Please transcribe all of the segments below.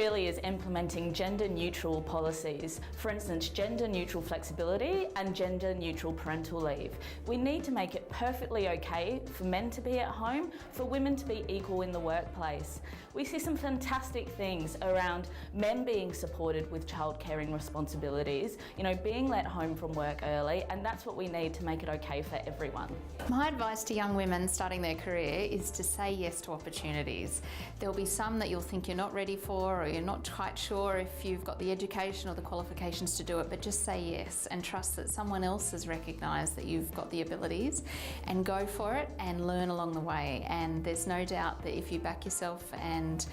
really is implementing gender-neutral policies. For instance, gender-neutral flexibility and gender-neutral parental leave. We need to make it perfectly okay for men to be at home, for women to be equal in the workplace. We see some fantastic things around men being supported with child-caring responsibilities, being let home from work early, and that's what we need to make it okay for everyone. My advice to young women starting their career is to say yes to opportunities. There'll be some that you'll think you're not ready for, or you're not quite sure if you've got the education or the qualifications to do it, but just say yes and trust that someone else has recognised that you've got the abilities, and go for it and learn along the way. And there's no doubt that if you back yourself and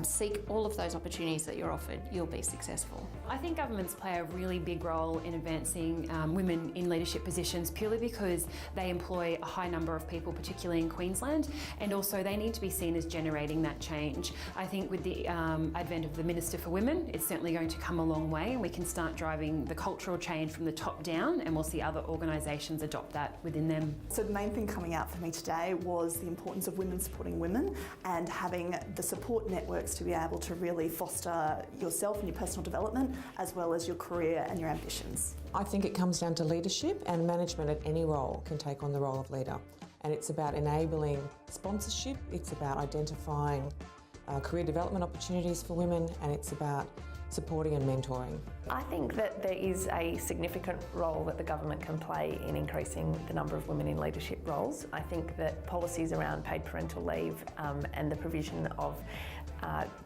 seek all of those opportunities that you're offered, you'll be successful. I think governments play a really big role in advancing women in leadership positions, purely because they employ a high number of people, particularly in Queensland, and also they need to be seen as generating that change. I think with the advent of the Minister for Women, it's certainly going to come a long way, and we can start driving the cultural change from the top down, and we'll see other organisations adopt that within them. So the main thing coming out for me today was the importance of women supporting women and having the support networks to be able to really foster yourself and your personal development, as well as your career and your ambitions. I think it comes down to leadership, and management at any role can take on the role of leader. And it's about enabling sponsorship, it's about identifying career development opportunities for women, and it's about supporting and mentoring. I think that there is a significant role that the government can play in increasing the number of women in leadership roles. I think that policies around paid parental leave and the provision of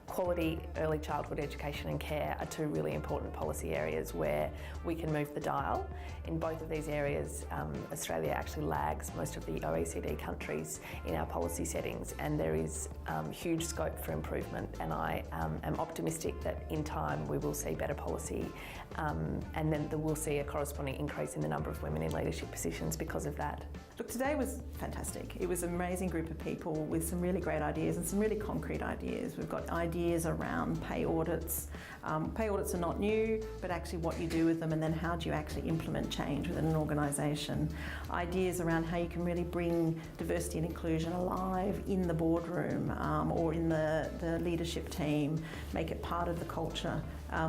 quality early childhood education and care are two really important policy areas where we can move the dial. In both of these areas, Australia actually lags most of the OECD countries in our policy settings, and there is huge scope for improvement, and I am optimistic that in time we will see better policy and then we'll see a corresponding increase in the number of women in leadership positions because of that. Look, today was fantastic. It was an amazing group of people with some really great ideas and some really concrete ideas. We've got ideas around pay audits. Pay audits are not new, but actually what you do with them, and then how do you actually implement change within an organisation. Ideas around how you can really bring diversity and inclusion alive in the boardroom or in the leadership team, make it part of the culture.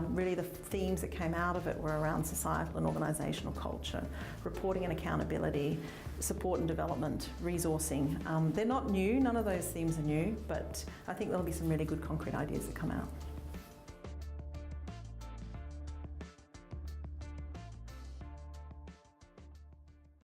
Really the themes that came out of it were around societal and organisational culture, reporting and accountability, support and development, resourcing. They're not new, none of those themes are new, but I think there'll be some really good concrete ideas that come out.